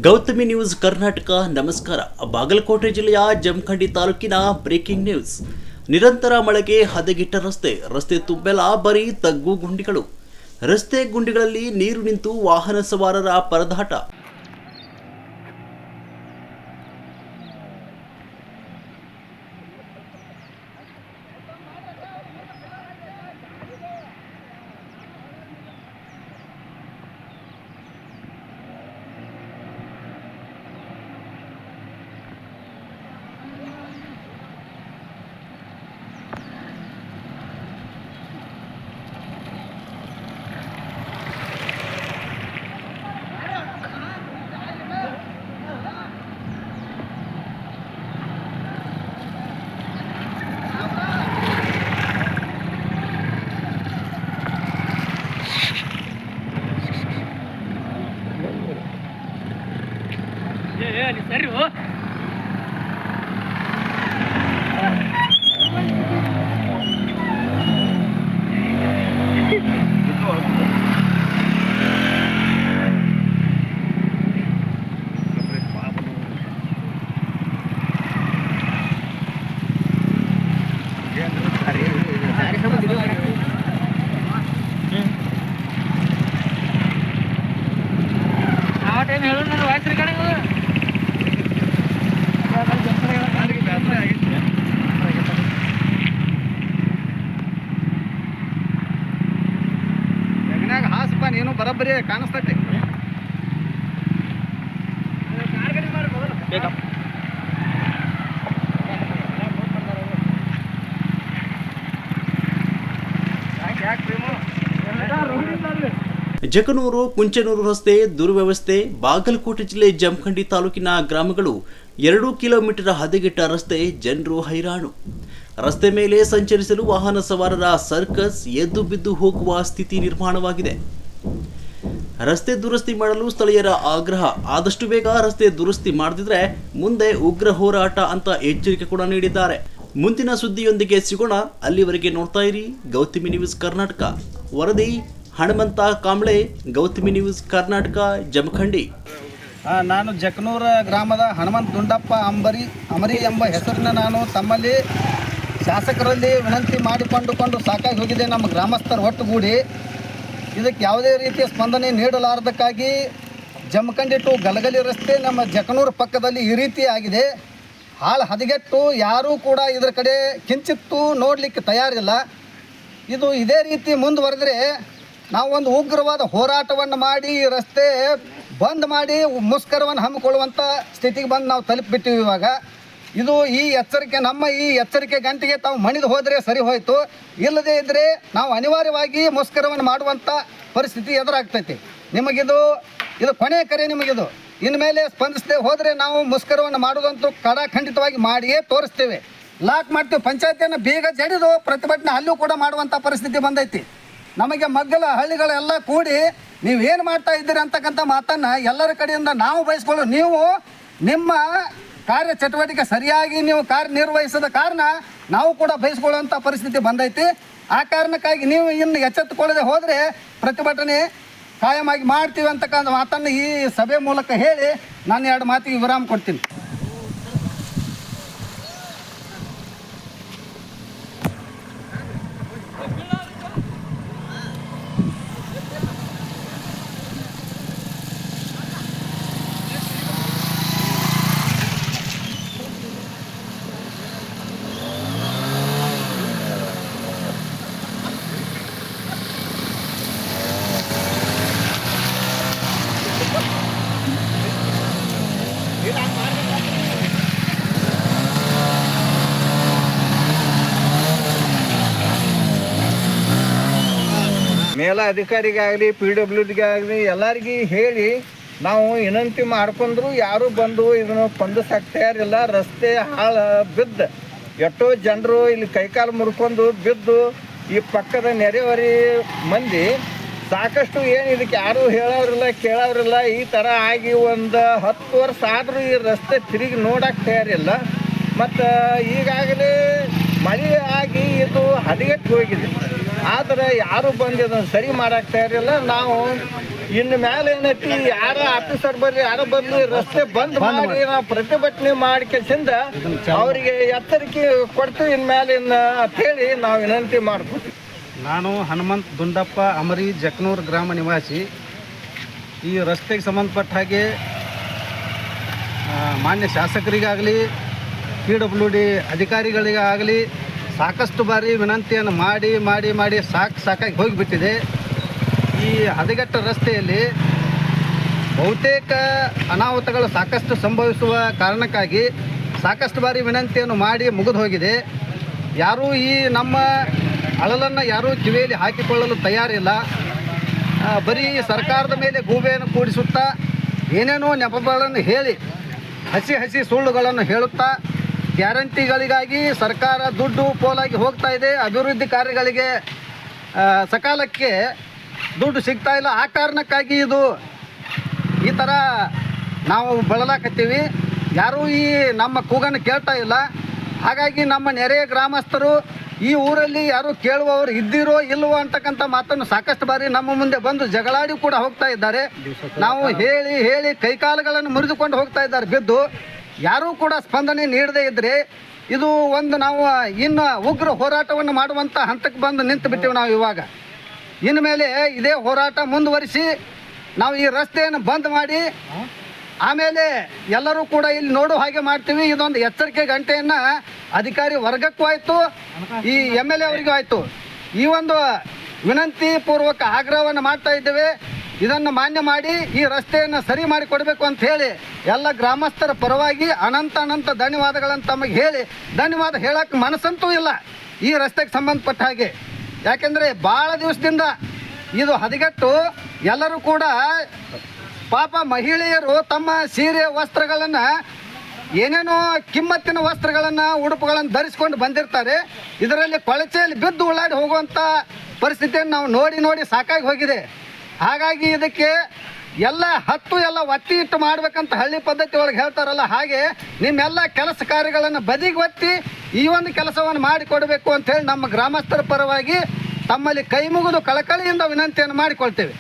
Gautami news Karnataka ನಮಸ್ಕಾರ. ಬಾಗಲಕೋಟೆ ಜಿಲ್ಲೆಯ ಜಮಖಂಡಿ ತಾಲೂಕಿನ ಬ್ರೇಕಿಂಗ್ ನ್ಯೂಸ್. ನಿರಂತರ ಮಳೆಗೆ ಹದಗೆಟ್ಟ ರಸ್ತೆ ತುಂಬೆಲ್ಲ ಬರೀ ತಗ್ಗು ಗುಂಡಿಗಳು. ರಸ್ತೆ ಗುಂಡಿಗಳಲ್ಲಿ ನೀರು ನಿಂತು ವಾಹನ ಸವಾರರ ಪರದಾಟ. ಸರಿ ಆ ಟೈಮ್ ಹೇಳು ನನ್ನ ವಾಯ್ಸ್ ಕಡೆ ಹಾಸಪ್ಪ ನೀನು ಬರೋಬ್ಬರಿ ಕಾಣಿಸ್ತೈತೆ. ಜಕನೂರು ಕುಂಚನೂರು ರಸ್ತೆ ದುರ್ವ್ಯವಸ್ಥೆ. ಬಾಗಲಕೋಟೆ ಜಿಲ್ಲೆ ಜಮಖಂಡಿ ತಾಲೂಕಿನ ಗ್ರಾಮಗಳು 2 ಕಿಲೋಮೀಟರ್ ಹದಗೆಟ್ಟ ರಸ್ತೆ. ಜನರು ಹೈರಾಣು. ರಸ್ತೆ ಮೇಲೆ ಸಂಚರಿಸಲು ವಾಹನ ಸವಾರರ ಸರ್ಕಸ್ ಎದ್ದು ಬಿದ್ದು ಹೋಗುವ ಸ್ಥಿತಿ ನಿರ್ಮಾಣವಾಗಿದೆ. ರಸ್ತೆ ದುರಸ್ತಿ ಮಾಡಲು ಸ್ಥಳೀಯರ ಆಗ್ರಹ. ಆದಷ್ಟು ಬೇಗ ರಸ್ತೆ ದುರಸ್ತಿ ಮಾಡದಿದ್ರೆ ಮುಂದೆ ಉಗ್ರ ಹೋರಾಟ ಅಂತ ಎಚ್ಚರಿಕೆ ಕೂಡ ನೀಡಿದ್ದಾರೆ. ಮುಂದಿನ ಸುದ್ದಿಯೊಂದಿಗೆ ಸಿಗೋಣ. ಅಲ್ಲಿವರೆಗೆ ನೋಡ್ತಾ ಇರಿ ಗೌತಮಿ ನ್ಯೂಸ್ ಕರ್ನಾಟಕ. ವರದಿ ಹನುಮಂತ ಕಾಂಬ್ಳೆ, ಗೌತಮಿ ನ್ಯೂಸ್ ಕರ್ನಾಟಕ, ಜಮಖಂಡಿ. ನಾನು ಜಕನೂರ ಗ್ರಾಮದ ಹನುಮಂತ ದುಂಡಪ್ಪ ಅಮರಿ ಎಂಬ ಹೆಸರಿನ ನಾನು ತಮ್ಮಲ್ಲಿ ಶಾಸಕರಲ್ಲಿ ವಿನಂತಿ ಮಾಡಿಕೊಂಡುಕೊಂಡು ಸಾಕಾಗಿ ಹೋಗಿದೆ. ನಮ್ಮ ಗ್ರಾಮಸ್ಥರು ಒಟ್ಟುಗೂಡಿ ಇದಕ್ಕೆ ಯಾವುದೇ ರೀತಿಯ ಸ್ಪಂದನೆ ನೀಡಲಾರದಕ್ಕಾಗಿ ಜಮಖಂಡಿ ಟು ಗಲಗಲಿ ರಸ್ತೆ ನಮ್ಮ ಜಕನೂರು ಪಕ್ಕದಲ್ಲಿ ಈ ರೀತಿ ಆಗಿದೆ. ಹಾಳು ಹದಗೆಟ್ಟು ಯಾರೂ ಕೂಡ ಇದರ ಕಡೆ ಕಿಂಚಿತ್ತೂ ನೋಡಲಿಕ್ಕೆ ತಯಾರಿಲ್ಲ. ಇದು ಇದೇ ರೀತಿ ಮುಂದುವರೆದರೆ ನಾವು ಒಂದು ಉಗ್ರವಾದ ಹೋರಾಟವನ್ನು ಮಾಡಿ ಈ ರಸ್ತೆ ಬಂದ್ ಮಾಡಿ ಮುಷ್ಕರವನ್ನು ಹಮ್ಮಿಕೊಳ್ಳುವಂಥ ಸ್ಥಿತಿಗೆ ಬಂದು ನಾವು ತಲುಪಿಬಿಟ್ಟಿವಿ. ಇವಾಗ ಇದು ಈ ಎಚ್ಚರಿಕೆ ಗಂಟೆಗೆ ತಾವು ಮಣಿದು ಹೋದರೆ ಸರಿ ಹೋಯಿತು. ಇಲ್ಲದೇ ಇದ್ದರೆ ನಾವು ಅನಿವಾರ್ಯವಾಗಿ ಮುಷ್ಕರವನ್ನು ಮಾಡುವಂಥ ಪರಿಸ್ಥಿತಿ ಎದುರಾಗ್ತೈತಿ. ಇದು ಕೊನೆಯ ಕರೆ. ನಿಮಗಿದು ಇನ್ಮೇಲೆ ಸ್ಪಂದಿಸದೆ ಹೋದರೆ ನಾವು ಮುಷ್ಕರವನ್ನು ಮಾಡೋದಂತೂ ಖಂಡಿತವಾಗಿ ಮಾಡಿಯೇ ತೋರಿಸ್ತೇವೆ. ಲಾಕ್ ಮಾಡ್ತೀವಿ. ಪಂಚಾಯತಿಯನ್ನು ಬೇಗ ಜಡಿದು ಪ್ರತಿಭಟನೆ ಅಲ್ಲೂ ಕೂಡ ಮಾಡುವಂಥ ಪರಿಸ್ಥಿತಿ ಬಂದೈತಿ. ನಮಗೆ ಮಗ್ಗಲ ಹಳ್ಳಿಗಳೆಲ್ಲ ಕೂಡಿ ನೀವೇನು ಮಾಡ್ತಾ ಇದ್ದೀರಿ ಅಂತಕ್ಕಂಥ ಮಾತನ್ನು ಎಲ್ಲರ ಕಡೆಯಿಂದ ನಾವು ಬಯಸ್ಕೊಳ್ಳೋ. ನೀವು ನಿಮ್ಮ ಕಾರ್ಯಚಟುವಟಿಕೆ ಸರಿಯಾಗಿ ನೀವು ಕಾರ್ಯನಿರ್ವಹಿಸದ ಕಾರಣ ನಾವು ಕೂಡ ಬಯಸ್ಕೊಳ್ಳುವಂಥ ಪರಿಸ್ಥಿತಿ ಬಂದೈತಿ. ಆ ಕಾರಣಕ್ಕಾಗಿ ನೀವು ಇನ್ನು ಎಚ್ಚೆತ್ತುಕೊಳ್ಳದೆ ಹೋದರೆ ಪ್ರತಿಭಟನೆ ಕಾಯಮಾಗಿ ಮಾಡ್ತೀವಿ ಅಂತಕ್ಕಂಥ ಮಾತನ್ನು ಈ ಸಭೆ ಮೂಲಕ ಹೇಳಿ ನಾನು 2 ಮಾತಿಗೆ ವಿರಾಮ ಕೊಡ್ತೀನಿ. ಮೇಲ ಅಧಿಕಾರಿಗಾಗಲಿ PWDಗಾಗಲಿ ಎಲ್ಲರಿಗೂ ಹೇಳಿ ನಾವು ವಿನಂತಿ ಮಾಡ್ಕೊಂಡ್ರು ಯಾರು ಬಂದು ಇದನ್ನು ಸ್ಪಂದಿಸಕ್ಕೆ ತಯಾರಿಲ್ಲ. ರಸ್ತೆ ಹಾಳು ಬಿದ್ದು ಎಷ್ಟೋ ಜನರು ಇಲ್ಲಿ ಕೈಕಾಲು ಮುರ್ಕೊಂಡು ಬಿದ್ದು ಈ ಪಕ್ಕದ ನೆರೆಹೊರೆ ಮಂದಿ ಸಾಕಷ್ಟು ಏನು ಇದಕ್ಕೆ ಯಾರೂ ಹೇಳೋರಿಲ್ಲ ಕೇಳೋರಿಲ್ಲ. ಈ ಥರ ಆಗಿ ಒಂದು 10 ವರ್ಷ ಆದರೂ ಈ ರಸ್ತೆ ತಿರುಗಿ ನೋಡೋಕ್ಕೆ ತಯಾರಿಲ್ಲ. ಮತ್ತು ಈಗಾಗಲೇ ಮಳೆ ಆಗಿ ಇದು ಹದಗೆಟ್ಟು ಹೋಗಿದೆ. ಆದರೆ ಯಾರು ಬಂದು ಇದನ್ನು ಸರಿ ಮಾಡಾಕ್ತಾ ಇರಲಿಲ್ಲ. ನಾವು ಇನ್ನು ಮೇಲೆ ಏನೈತಿ, ಯಾರ ಆಫೀಸರ್ ಬರ್ರಿ ಯಾರೋ ಬರಲಿ, ರಸ್ತೆ ಬಂದ್ ಮಾಡಿ ನಾವು ಪ್ರತಿಭಟನೆ ಮಾಡಿಕೆಸಿಂದ ಅವರಿಗೆ ಎಚ್ಚರಿಕೆ ಕೊಡ್ತೀವಿ ಇನ್ಮೇಲೆ ಅಂತೇಳಿ ನಾವು ವಿನಂತಿ ಮಾಡ್ತೀವಿ. ನಾನು ಹನುಮಂತ್ ದುಂಡಪ್ಪ ಅಮರಿ ಜಕ್ನೂರ್ ಗ್ರಾಮ ನಿವಾಸಿ. ಈ ರಸ್ತೆಗೆ ಸಂಬಂಧಪಟ್ಟ ಹಾಗೆ ಮಾನ್ಯ ಶಾಸಕರಿಗಾಗಲಿ PWD ಅಧಿಕಾರಿಗಳಿಗಾಗಲಿ ಸಾಕಷ್ಟು ಬಾರಿ ವಿನಂತಿಯನ್ನು ಮಾಡಿ ಮಾಡಿ ಮಾಡಿ ಸಾಕಾಗಿ ಹೋಗಿಬಿಟ್ಟಿದೆ. ಈ ಹದಗೆಟ್ಟ ರಸ್ತೆಯಲ್ಲಿ ಬಹುತೇಕ ಅನಾಹುತಗಳು ಸಾಕಷ್ಟು ಸಂಭವಿಸುವ ಕಾರಣಕ್ಕಾಗಿ ಸಾಕಷ್ಟು ಬಾರಿ ವಿನಂತಿಯನ್ನು ಮಾಡಿ ಮುಗಿದು ಹೋಗಿದೆ. ಯಾರೂ ಈ ನಮ್ಮ ಅಳಲನ್ನು ಯಾರೂ ಕಿವಿಯಲ್ಲಿ ಹಾಕಿಕೊಳ್ಳಲು ತಯಾರಿಲ್ಲ. ಬರೀ ಸರ್ಕಾರದ ಮೇಲೆ ಗೂಬೆಯನ್ನು ಕೂಡಿಸುತ್ತಾ ಏನೇನೋ ನೆಪಗಳನ್ನು ಹೇಳಿ ಹಸಿ ಸುಳ್ಳುಗಳನ್ನು ಹೇಳುತ್ತಾ ಗ್ಯಾರಂಟಿಗಳಿಗಾಗಿ ಸರ್ಕಾರ ದುಡ್ಡು ಪೋಲಾಗಿ ಹೋಗ್ತಾ ಇದೆ. ಅಭಿವೃದ್ಧಿ ಕಾರ್ಯಗಳಿಗೆ ಸಕಾಲಕ್ಕೆ ದುಡ್ಡು ಸಿಗ್ತಾ ಇಲ್ಲ. ಆ ಕಾರಣಕ್ಕಾಗಿ ಇದು ಈ ಥರ ನಾವು ಬಳಲಾಕತ್ತೀವಿ. ಯಾರೂ ಈ ನಮ್ಮ ಕೂಗನ್ನು ಕೇಳ್ತಾ ಇಲ್ಲ. ಹಾಗಾಗಿ ನಮ್ಮ ನೆರೆಯ ಗ್ರಾಮಸ್ಥರು ಈ ಊರಲ್ಲಿ ಯಾರು ಕೇಳುವವರು ಇದ್ದೀರೋ ಇಲ್ಲವೋ ಅಂತಕ್ಕಂಥ ಮಾತನ್ನು ಸಾಕಷ್ಟು ಬಾರಿ ನಮ್ಮ ಮುಂದೆ ಬಂದು ಜಗಳಾಡಿ ಕೂಡ ಹೋಗ್ತಾ ಇದ್ದಾರೆ. ನಾವು ಹೇಳಿ ಹೇಳಿ ಕೈಕಾಲುಗಳನ್ನು ಮುರಿದುಕೊಂಡು ಹೋಗ್ತಾ ಇದ್ದಾರೆ ಬಿದ್ದು. ಯಾರೂ ಕೂಡ ಸ್ಪಂದನೆ ನೀಡದೇ ಇದ್ದರೆ ಇದು ಒಂದು ನಾವು ಇನ್ನು ಉಗ್ರ ಹೋರಾಟವನ್ನು ಮಾಡುವಂಥ ಹಂತಕ್ಕೆ ಬಂದು ನಿಂತು ಬಿಟ್ಟಿವಿ. ನಾವು ಇವಾಗ ಇನ್ನು ಮೇಲೆ ಇದೇ ಹೋರಾಟ ಮುಂದುವರಿಸಿ ನಾವು ಈ ರಸ್ತೆಯನ್ನು ಬಂದ್ ಮಾಡಿ ಆಮೇಲೆ ಎಲ್ಲರೂ ಕೂಡ ಇಲ್ಲಿ ನೋಡೋ ಹಾಗೆ ಮಾಡ್ತೀವಿ. ಇದೊಂದು ಎಚ್ಚರಿಕೆ ಗಂಟೆಯನ್ನು ಅಧಿಕಾರಿ ವರ್ಗಕ್ಕೂ ಆಯಿತು, ಈ MLA ಅವರಿಗೂ ಆಯಿತು. ಈ ಒಂದು ವಿನಂತಿ ಪೂರ್ವಕ ಆಗ್ರಹವನ್ನು ಮಾಡ್ತಾ ಇದ್ದೇವೆ. ಇದನ್ನು ಮಾನ್ಯ ಮಾಡಿ ಈ ರಸ್ತೆಯನ್ನು ಸರಿ ಮಾಡಿ ಕೊಡಬೇಕು ಅಂತ ಹೇಳಿ ಎಲ್ಲ ಗ್ರಾಮಸ್ಥರ ಪರವಾಗಿ ಅನಂತ ಧನ್ಯವಾದಗಳನ್ನು ತಮಗೆ ಹೇಳಿ, ಧನ್ಯವಾದ ಹೇಳಕ್ಕೆ ಮನಸ್ಸಂತೂ ಇಲ್ಲ ಈ ರಸ್ತೆಗೆ ಸಂಬಂಧಪಟ್ಟ ಹಾಗೆ. ಯಾಕೆಂದರೆ ಭಾಳ ದಿವಸದಿಂದ ಇದು ಹದಗೆಟ್ಟು ಎಲ್ಲರೂ ಕೂಡ ಪಾಪ ಮಹಿಳೆಯರು ತಮ್ಮ ಸೀರೆ ವಸ್ತ್ರಗಳನ್ನು ಏನೇನೋ ಕಿಮ್ಮತ್ತಿನ ವಸ್ತ್ರಗಳನ್ನು ಉಡುಪುಗಳನ್ನು ಧರಿಸ್ಕೊಂಡು ಬಂದಿರ್ತಾರೆ. ಇದರಲ್ಲಿ ಕೊಳಚೆಯಲ್ಲಿ ಬಿದ್ದು ಉಳ್ಳಾಡಿ ಹೋಗುವಂಥ ಪರಿಸ್ಥಿತಿಯನ್ನು ನಾವು ನೋಡಿ ಸಾಕಾಗಿ ಹೋಗಿದೆ. ಹಾಗಾಗಿ ಇದಕ್ಕೆ ಎಲ್ಲ ಒತ್ತಿ ಇಟ್ಟು ಮಾಡಬೇಕಂತ ಹಳ್ಳಿ ಪದ್ಧತಿ ಒಳಗೆ ಹೇಳ್ತಾರಲ್ಲ, ಹಾಗೆ ನಿಮ್ಮೆಲ್ಲ ಕೆಲಸ ಕಾರ್ಯಗಳನ್ನು ಬದಿಗೆ ಒತ್ತಿ ಈ ಒಂದು ಕೆಲಸವನ್ನು ಮಾಡಿಕೊಡಬೇಕು ಅಂಥೇಳಿ ನಮ್ಮ ಗ್ರಾಮಸ್ಥರ ಪರವಾಗಿ ತಮ್ಮಲ್ಲಿ ಕೈ ಮುಗಿದು ಕಳಕಳಿಯಿಂದ ವಿನಂತಿಯನ್ನು ಮಾಡಿಕೊಳ್ತೇವೆ.